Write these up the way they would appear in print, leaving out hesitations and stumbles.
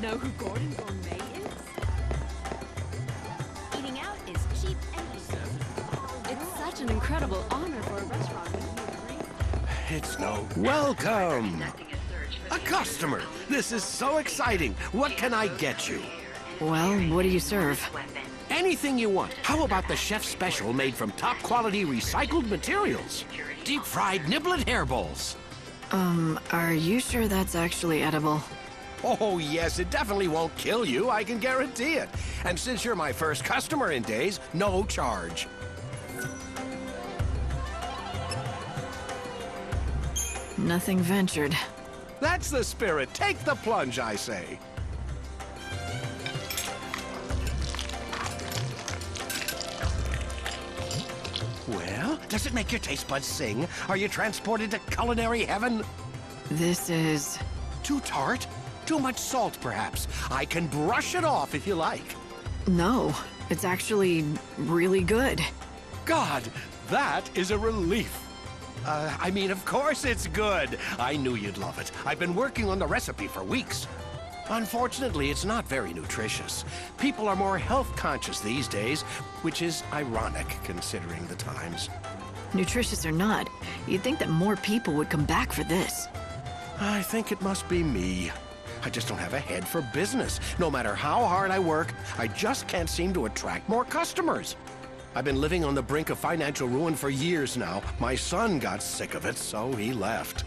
know who Gordon Gourmet is? Eating out is cheap and easy. It's such an incredible honor for a restaurant. It's no... Welcome! A customer! This is so exciting! What can I get you? Well, what do you serve? Anything you want. How about the chef's special made from top-quality recycled materials? Deep-fried niblet hairballs. Are you sure that's actually edible? Oh, yes, it definitely won't kill you, I can guarantee it. And since you're my first customer in days, no charge. Nothing ventured. That's the spirit. Take the plunge, I say. Well, does it make your taste buds sing? Are you transported to culinary heaven? This is... Too tart? Too much salt, perhaps? I can brush it off if you like. No, it's actually really good. God, that is a relief. I mean, of course it's good. I knew you'd love it. I've been working on the recipe for weeks. Unfortunately, it's not very nutritious. People are more health conscious these days, which is ironic considering the times. Nutritious or not, you'd think that more people would come back for this. I think it must be me. I just don't have a head for business. No matter how hard I work, I just can't seem to attract more customers. I've been living on the brink of financial ruin for years now. My son got sick of it, so he left.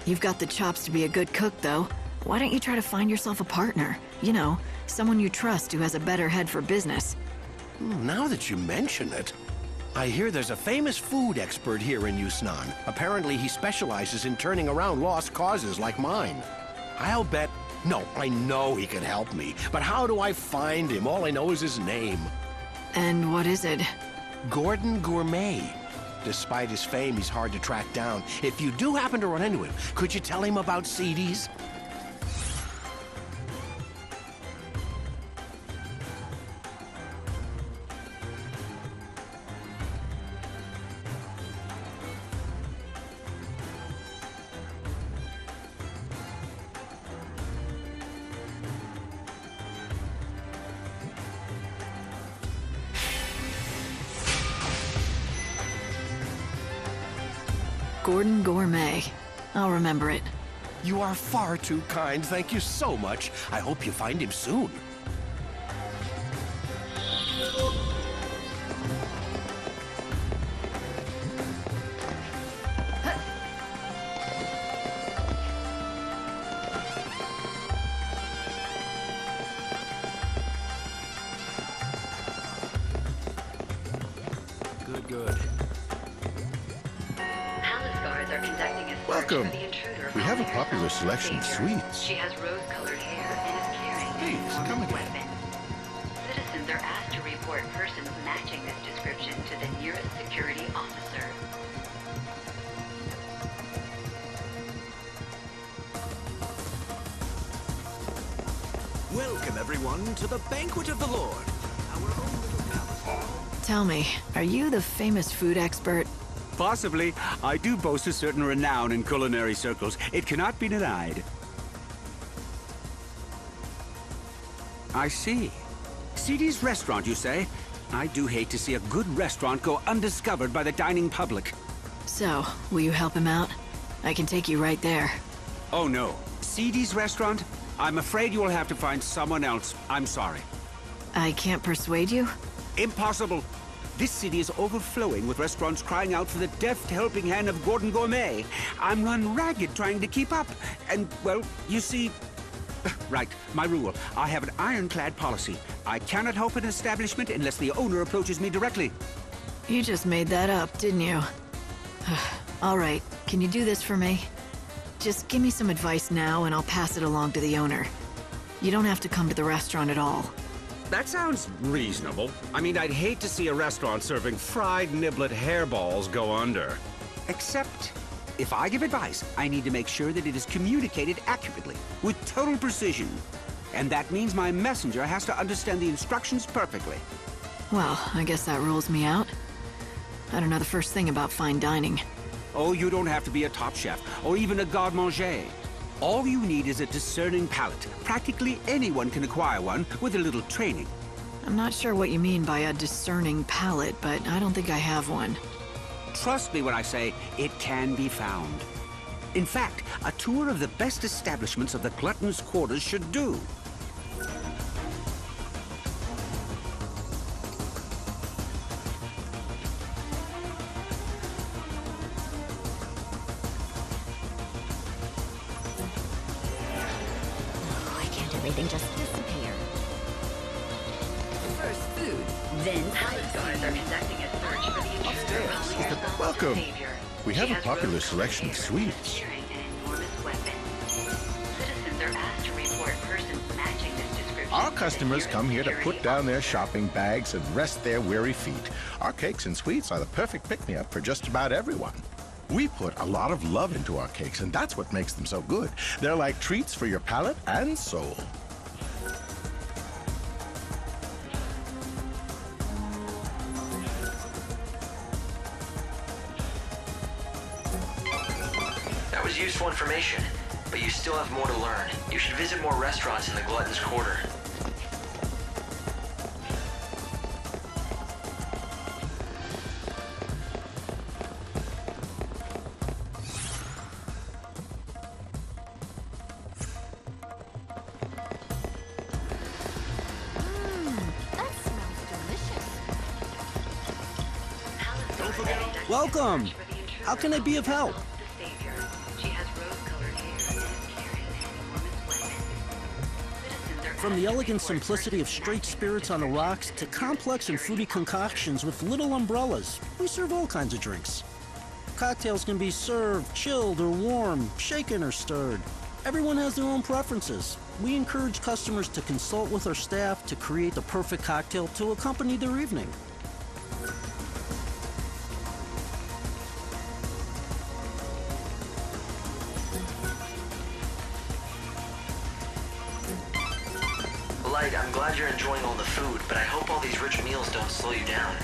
You've got the chops to be a good cook, though. Why don't you try to find yourself a partner? You know, someone you trust who has a better head for business. Now that you mention it, I hear there's a famous food expert here in Yusnaan. Apparently he specializes in turning around lost causes like mine. I'll bet... No, I know he can help me, but how do I find him? All I know is his name. And what is it? Gordon Gourmet. Despite his fame, he's hard to track down. If you do happen to run into him, could you tell him about Seedy's? Gordon Gourmet. I'll remember it. You are far too kind. Thank you so much. I hope you find him soon. Good. Welcome. We have a popular selection of sweets. She has rose-colored hair and is carrying Please, come again. weapon. Citizens are asked to report persons matching this description to the nearest security officer. Welcome, everyone, to the Banquet of the Lord. Our own little palace. Tell me, are you the famous food expert? Possibly. I do boast a certain renown in culinary circles. It cannot be denied. I see. Seedy's restaurant, you say? I do hate to see a good restaurant go undiscovered by the dining public. So, will you help him out? I can take you right there. Oh no. Seedy's restaurant? I'm afraid you will have to find someone else. I'm sorry. I can't persuade you? Impossible. This city is overflowing with restaurants crying out for the deft helping hand of Gordon Gourmet. I'm run ragged trying to keep up. And, well, you see... Right, my rule. I have an ironclad policy. I cannot help an establishment unless the owner approaches me directly. You just made that up, didn't you? All right, can you do this for me? Just give me some advice now and I'll pass it along to the owner. You don't have to come to the restaurant at all. That sounds reasonable. I mean, I'd hate to see a restaurant serving fried niblet hairballs go under. Except, if I give advice, I need to make sure that it is communicated accurately, with total precision. And that means my messenger has to understand the instructions perfectly. Well, I guess that rules me out. I don't know the first thing about fine dining. Oh, you don't have to be a top chef, or even a garde manger. All you need is a discerning palate. Practically anyone can acquire one with a little training. I'm not sure what you mean by a discerning palate, but I don't think I have one. Trust me when I say it can be found. In fact, a tour of the best establishments of the Gluttons' quarters should do. Why can't everything just disappear? First food, then Palace guards are conducting a search for the intruder calling herself Welcome. the Savior. We have She a has popular rose-colored selection of hair sweets. and carrying an enormous weapon. Citizens are asked to report persons matching this description. Our to the customers nearest come here to security put down their officer. shopping bags and rest their weary feet. Our cakes and sweets are the perfect pick-me-up for just about everyone. We put a lot of love into our cakes, and that's what makes them so good. They're like treats for your palate and soul. That was useful information, but you still have more to learn. You should visit more restaurants in the Gluttons' Quarter. That smells delicious. Welcome. How can I be of help? From the elegant simplicity of straight spirits on the rocks to complex and fruity concoctions with little umbrellas, we serve all kinds of drinks. Cocktails can be served, chilled or warm, shaken or stirred. Everyone has their own preferences. We encourage customers to consult with our staff to create the perfect cocktail to accompany their evening. Light, I'm glad you're enjoying all the food, but I hope all these rich meals don't slow you down.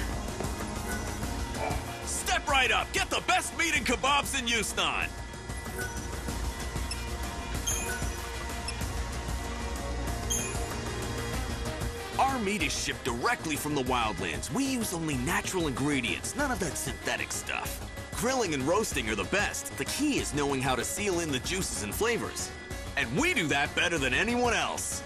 Step right up. Get the best meat and kebabs in Yusnaan. Our meat is shipped directly from the wildlands. We use only natural ingredients, none of that synthetic stuff. Grilling and roasting are the best. The key is knowing how to seal in the juices and flavors. And we do that better than anyone else.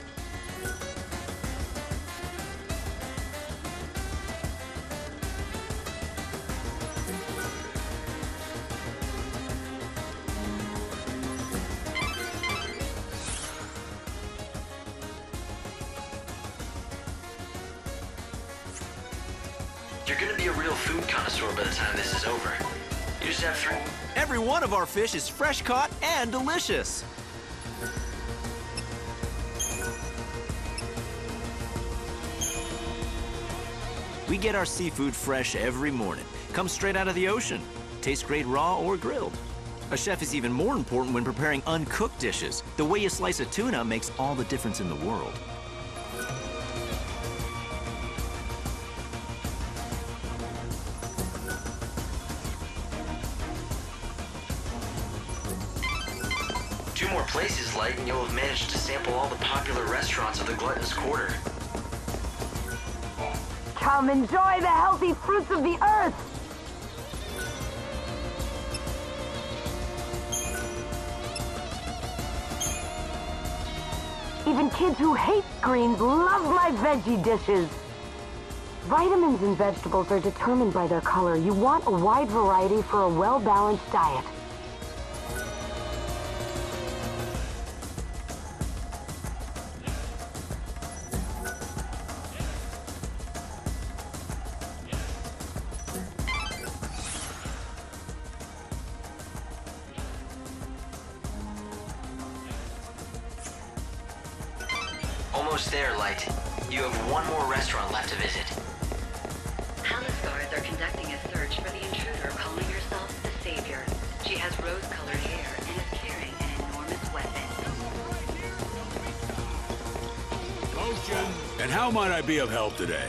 You're gonna be a real food connoisseur by the time this is over. You just have three... Every one of our fish is fresh caught and delicious. We get our seafood fresh every morning. Comes straight out of the ocean. Tastes great raw or grilled. A chef is even more important when preparing uncooked dishes. The way you slice a tuna makes all the difference in the world. Two more places, Light, and you'll have managed to sample all the popular restaurants of the Gluttons' Quarter. Come enjoy the healthy fruits of the earth! Even kids who hate greens love my veggie dishes. Vitamins in vegetables are determined by their color. You want a wide variety for a well-balanced diet. Almost there, Light. You have one more restaurant left to visit. Palace guards are conducting a search for the intruder calling herself the Savior. She has rose-colored hair and is carrying an enormous weapon. Motion. And how might I be of help today?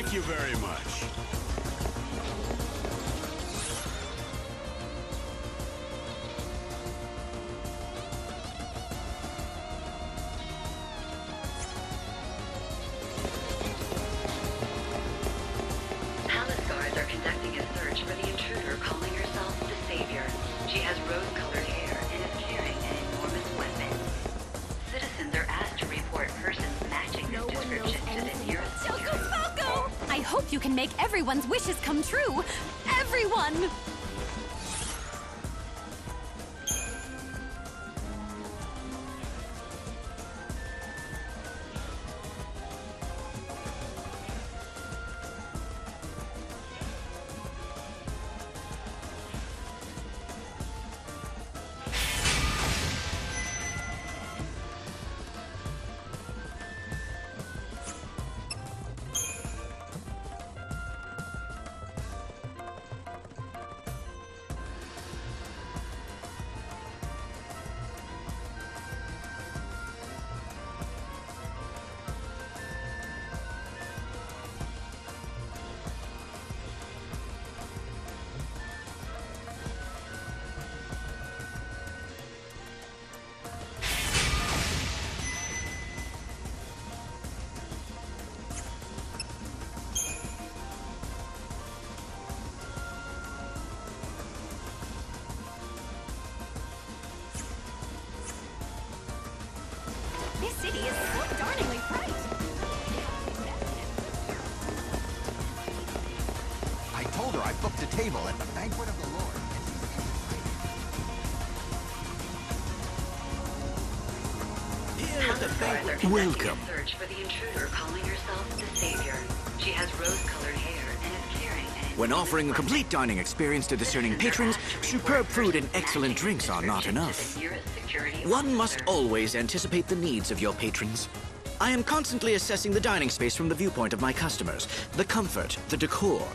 Thank you very much. Palace guards are conducting a search for the intruder calling herself the Savior. She has rose-colored hair and is carrying an enormous weapon. Citizens are asked to report persons matching this description to the nearest security. I hope you can make everyone's wishes come true. Everyone! This city is so darningly bright. I told her I booked a table at the Banquet of the Lord. Here at the banquet. Welcome. Search for the intruder calling herself the Savior. She has rose-colored hair and is carrying an When offering a complete dining experience to discerning patrons, superb food and excellent drinks are not enough. One must always anticipate the needs of your patrons. I am constantly assessing the dining space from the viewpoint of my customers, the comfort, the decor.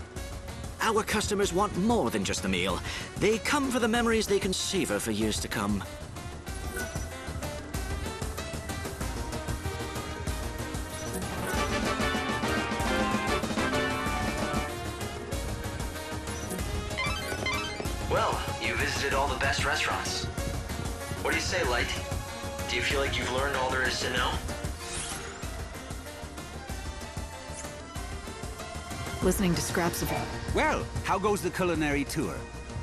Our customers want more than just the meal. They come for the memories they can savor for years to come. Well, you visited all the best restaurants. What do you say, Light? Do you feel like you've learned all there is to know? Listening to scraps of it. Well, how goes the culinary tour?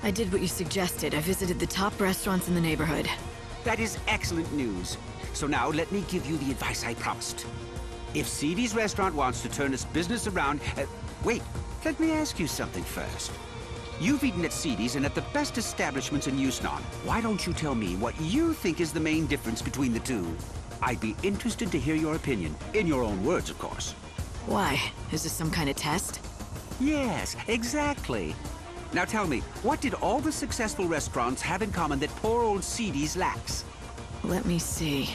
I did what you suggested. I visited the top restaurants in the neighborhood. That is excellent news. So now let me give you the advice I promised. If Seedy's restaurant wants to turn its business around... wait, let me ask you something first. You've eaten at Seedy's and at the best establishments in Yusnaan. Why don't you tell me what you think is the main difference between the two? I'd be interested to hear your opinion. In your own words, of course. Why? Is this some kind of test? Yes, exactly. Now tell me, what did all the successful restaurants have in common that poor old Seedy's lacks? Let me see.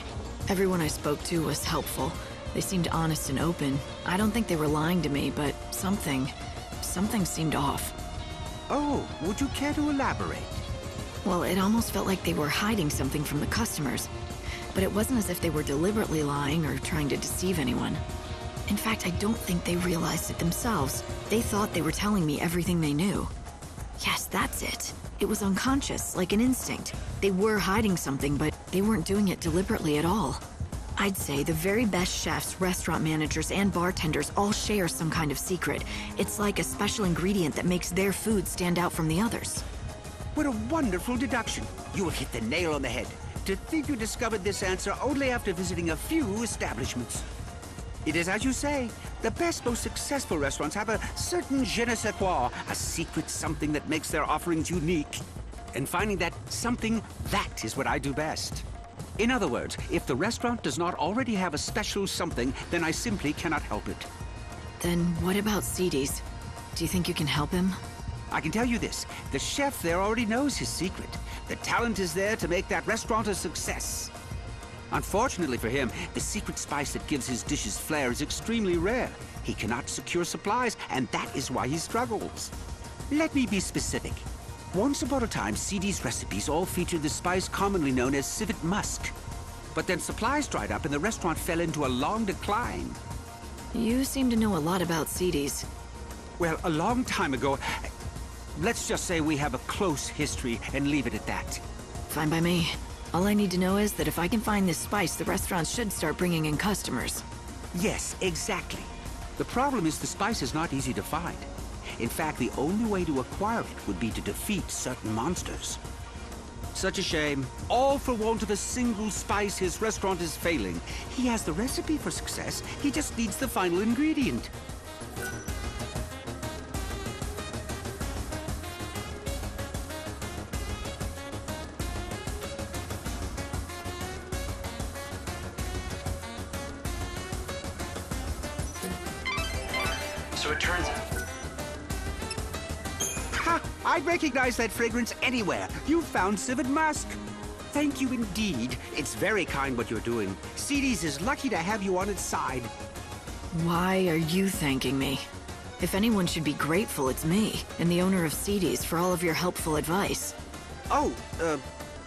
Everyone I spoke to was helpful. They seemed honest and open. I don't think they were lying to me, but something seemed off. Oh, would you care to elaborate? Well, it almost felt like they were hiding something from the customers. But it wasn't as if they were deliberately lying or trying to deceive anyone. In fact, I don't think they realized it themselves. They thought they were telling me everything they knew. Yes, that's it. It was unconscious, like an instinct. They were hiding something, but they weren't doing it deliberately at all. I'd say the very best chefs, restaurant managers, and bartenders all share some kind of secret. It's like a special ingredient that makes their food stand out from the others. What a wonderful deduction. You have hit the nail on the head. To think you discovered this answer only after visiting a few establishments. It is as you say. The best, most successful restaurants have a certain je ne sais quoi, a secret something that makes their offerings unique. And finding that something, that is what I do best. In other words, if the restaurant does not already have a special something, then I simply cannot help it. Then what about Seedy's? Do you think you can help him? I can tell you this, the chef there already knows his secret. The talent is there to make that restaurant a success. Unfortunately for him, the secret spice that gives his dishes flair is extremely rare. He cannot secure supplies, and that is why he struggles. Let me be specific. Once upon a time, Seedy's recipes all featured the spice commonly known as Civet Musk. But then supplies dried up and the restaurant fell into a long decline. You seem to know a lot about Seedy's. Well, a long time ago, let's just say we have a close history and leave it at that. Fine by me. All I need to know is that if I can find this spice, the restaurant should start bringing in customers. Yes, exactly. The problem is the spice is not easy to find. In fact, the only way to acquire it would be to defeat certain monsters. Such a shame. All for want of a single spice, his restaurant is failing. He has the recipe for success. He just needs the final ingredient. So it turns out... Ha! I'd recognize that fragrance anywhere. You found Civet Musk. Thank you indeed. It's very kind what you're doing. Seedy's is lucky to have you on its side. Why are you thanking me? If anyone should be grateful, it's me, and the owner of Seedy's, for all of your helpful advice. Oh,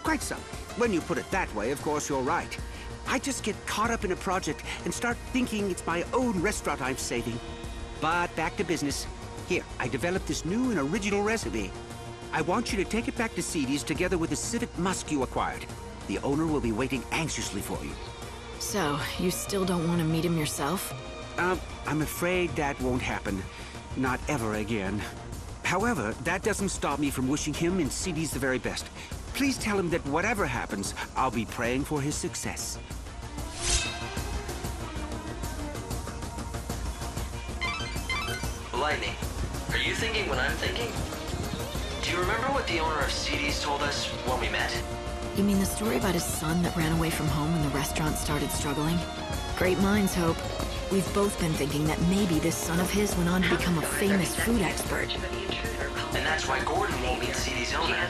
quite so. When you put it that way, of course you're right. I just get caught up in a project and start thinking it's my own restaurant I'm saving. But back to business. Here, I developed this new and original recipe. I want you to take it back to Seedy's together with the Civet Musk you acquired. The owner will be waiting anxiously for you. So, you still don't want to meet him yourself? I'm afraid that won't happen. Not ever again. However, that doesn't stop me from wishing him and Seedy's the very best. Please tell him that whatever happens, I'll be praying for his success. Lightning, are you thinking what I'm thinking? Do you remember what the owner of Seedy's told us when we met? You mean the story about his son that ran away from home when the restaurant started struggling? Great minds, Hope. We've both been thinking that maybe this son of his went on to become a famous food expert. And that's why Gordon won't meet Seedy's owner.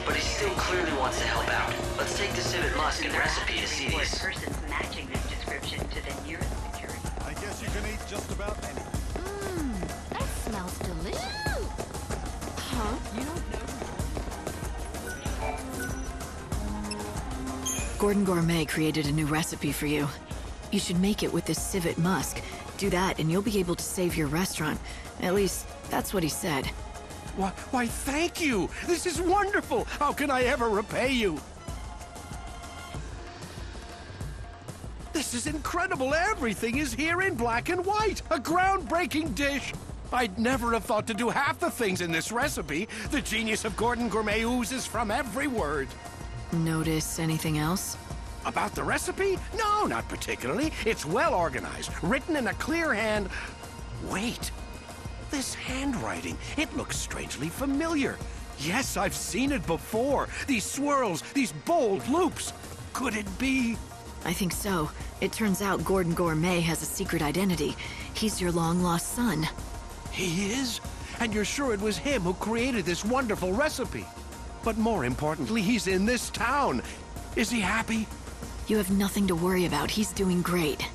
But he still clearly wants to help out. Let's take the Civet Musk and recipe to Seedy's. Matching this description to the nearest security. I guess you can eat just about anything. That smells delicious. Huh? You don't know? Gordon Gourmet created a new recipe for you. You should make it with this Civet Musk. Do that and you'll be able to save your restaurant. At least, that's what he said. Why, thank you! This is wonderful! How can I ever repay you? This is incredible! Everything is here in black and white! A groundbreaking dish! I'd never have thought to do half the things in this recipe. The genius of Gordon Gourmet oozes from every word. Notice anything else? About the recipe? No, not particularly. It's well organized, written in a clear hand. Wait. This handwriting, it looks strangely familiar. Yes, I've seen it before. These swirls, these bold loops. Could it be? I think so. It turns out Gordon Gourmet has a secret identity. He's your long-lost son. He is? And you're sure it was him who created this wonderful recipe? But more importantly, he's in this town. Is he happy? You have nothing to worry about. He's doing great.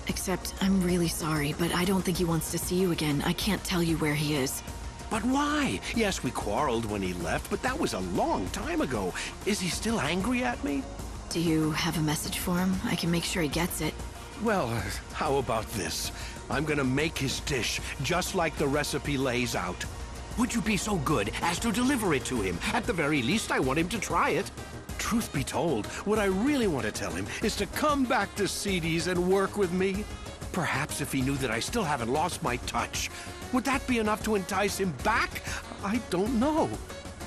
Except, I'm really sorry, but I don't think he wants to see you again. I can't tell you where he is. But why? Yes, we quarreled when he left, but that was a long time ago. Is he still angry at me? Do you have a message for him? I can make sure he gets it. Well, how about this? I'm gonna make his dish just like the recipe lays out. Would you be so good as to deliver it to him? At the very least, I want him to try it. Truth be told, what I really want to tell him is to come back to Seedy's and work with me. Perhaps if he knew that I still haven't lost my touch. Would that be enough to entice him back? I don't know.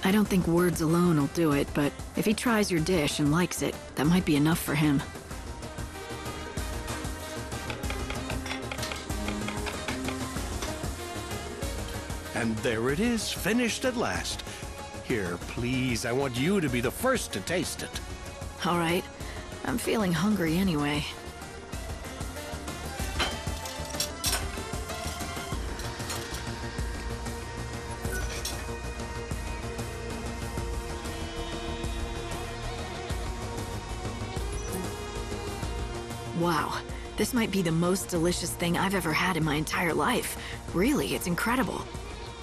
I don't think words alone will do it, but if he tries your dish and likes it, that might be enough for him. And there it is, finished at last. Here, please, I want you to be the first to taste it. All right. I'm feeling hungry anyway. Wow. This might be the most delicious thing I've ever had in my entire life. Really, it's incredible.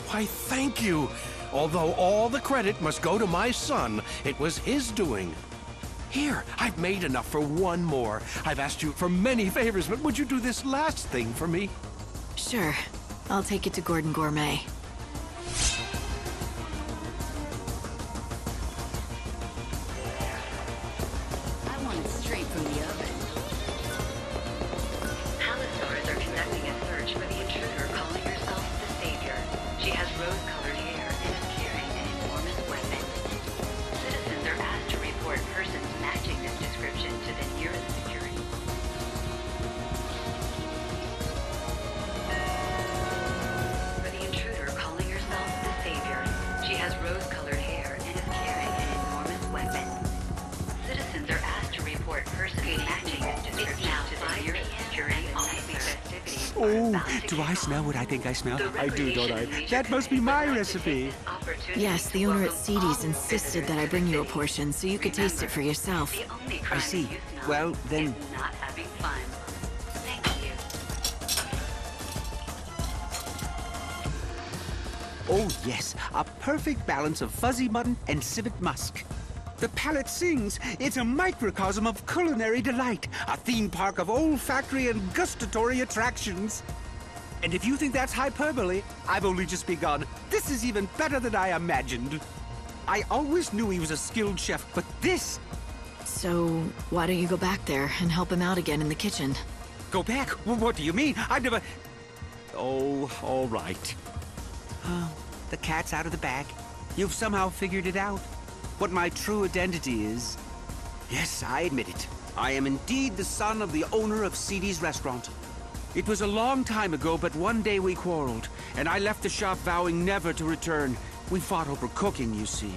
Why, thank you. Although all the credit must go to my son, it was his doing. Here, I've made enough for one more. I've asked you for many favors, but would you do this last thing for me? Sure. I'll take it to Gordon Gourmet. I want it straight from the oven. Palace guards are conducting a search for the intruder calling herself the Savior. She has rose-colored hair and is carrying an enormous weapon. Citizens are asked to report persons matching this description to the nearest security. For the intruder calling herself the Savior, she has rose-colored hair and is carrying an enormous weapon. Citizens are asked to report persons matching this description to the nearest security nightly festivities. Oh, do I smell what I think I smell? I do, don't I? That must be my recipe. Yes, the owner at Seedy's insisted that I bring you a portion so you could taste it for yourself. I see. Well, then... Not having fun. Thank you. Oh, yes. A perfect balance of fuzzy mutton and civet musk. The palate sings. It's a microcosm of culinary delight. A theme park of olfactory and gustatory attractions. And if you think that's hyperbole, I've only just begun. This is even better than I imagined. I always knew he was a skilled chef, but this... So, why don't you go back there and help him out again in the kitchen? Go back? Well, what do you mean? I've never... Oh, all right. The cat's out of the bag. You've somehow figured it out. What my true identity is. Yes, I admit it. I am indeed the son of the owner of Seedy's restaurant. It was a long time ago, but one day we quarreled, and I left the shop vowing never to return. We fought over cooking, you see.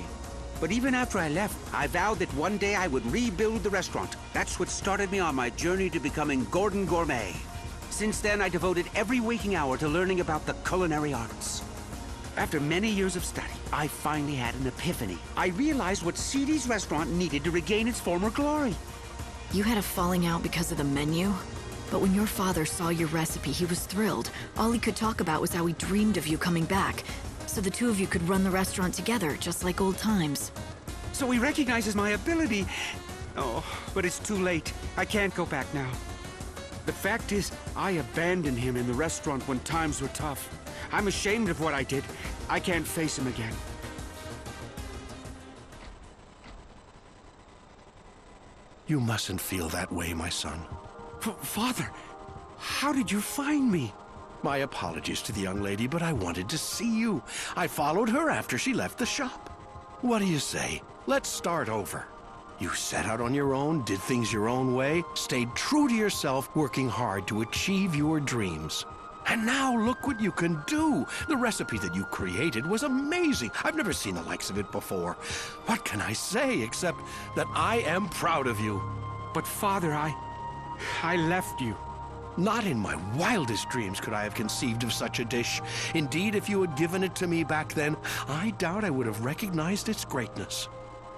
But even after I left, I vowed that one day I would rebuild the restaurant. That's what started me on my journey to becoming Gordon Gourmet. Since then, I devoted every waking hour to learning about the culinary arts. After many years of study, I finally had an epiphany. I realized what Seedy's restaurant needed to regain its former glory. You had a falling out because of the menu? But when your father saw your recipe, he was thrilled. All he could talk about was how he dreamed of you coming back. So the two of you could run the restaurant together, just like old times. So he recognizes my ability. Oh, but it's too late. I can't go back now. The fact is, I abandoned him in the restaurant when times were tough. I'm ashamed of what I did. I can't face him again. You mustn't feel that way, my son. Father, how did you find me? My apologies to the young lady, but I wanted to see you. I followed her after she left the shop. What do you say? Let's start over. You set out on your own, did things your own way, stayed true to yourself, working hard to achieve your dreams. And now look what you can do. The recipe that you created was amazing. I've never seen the likes of it before. What can I say except that I am proud of you? But Father, I left you. Not in my wildest dreams could I have conceived of such a dish. Indeed, if you had given it to me back then, I doubt I would have recognized its greatness.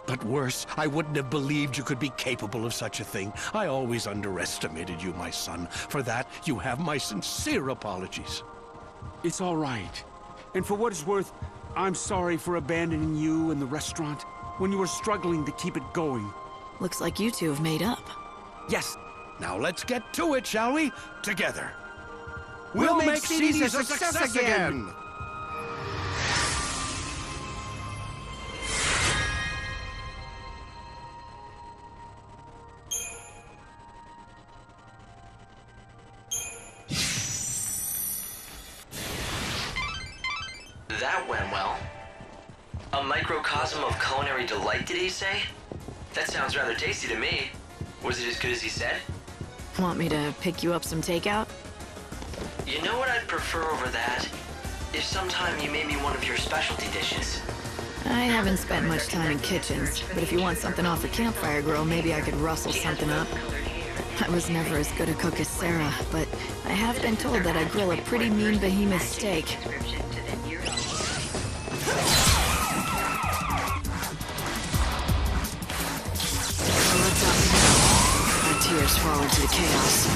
But worse, I wouldn't have believed you could be capable of such a thing. I always underestimated you, my son. For that, you have my sincere apologies. It's all right. And for what it's worth, I'm sorry for abandoning you and the restaurant when you were struggling to keep it going. Looks like you two have made up. Yes. Now let's get to it, shall we? Together. We'll make Seedy's a success again! That went well. A microcosm of culinary delight, did he say? That sounds rather tasty to me. Was it as good as he said? Want me to pick you up some takeout? You know what I'd prefer over that? If sometime you made me one of your specialty dishes. I haven't spent much time in kitchens, but if you want something off the campfire grill, maybe I could rustle something up. I was never as good a cook as Sarah, but I have been told that I grill a pretty mean behemoth steak. My tears fall into the chaos.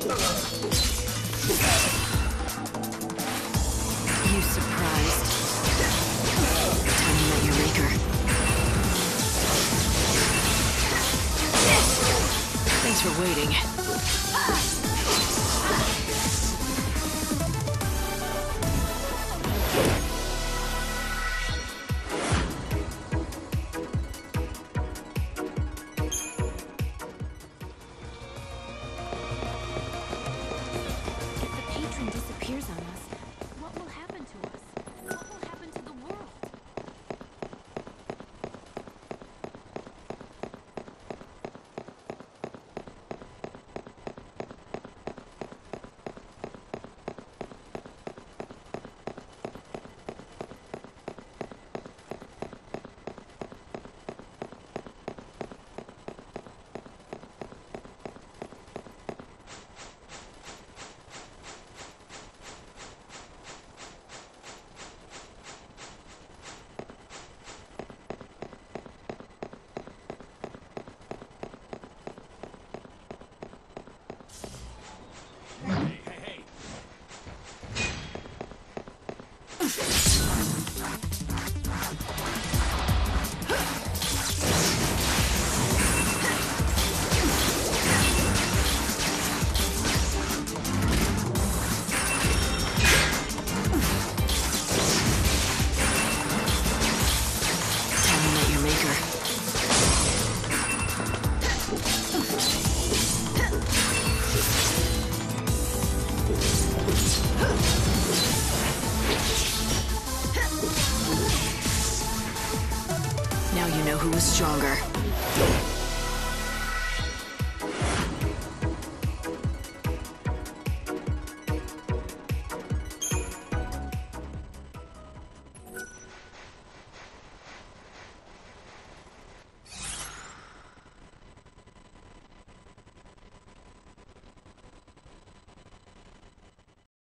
You surprised? Time you met your maker. Thanks for waiting. Now you know who was stronger.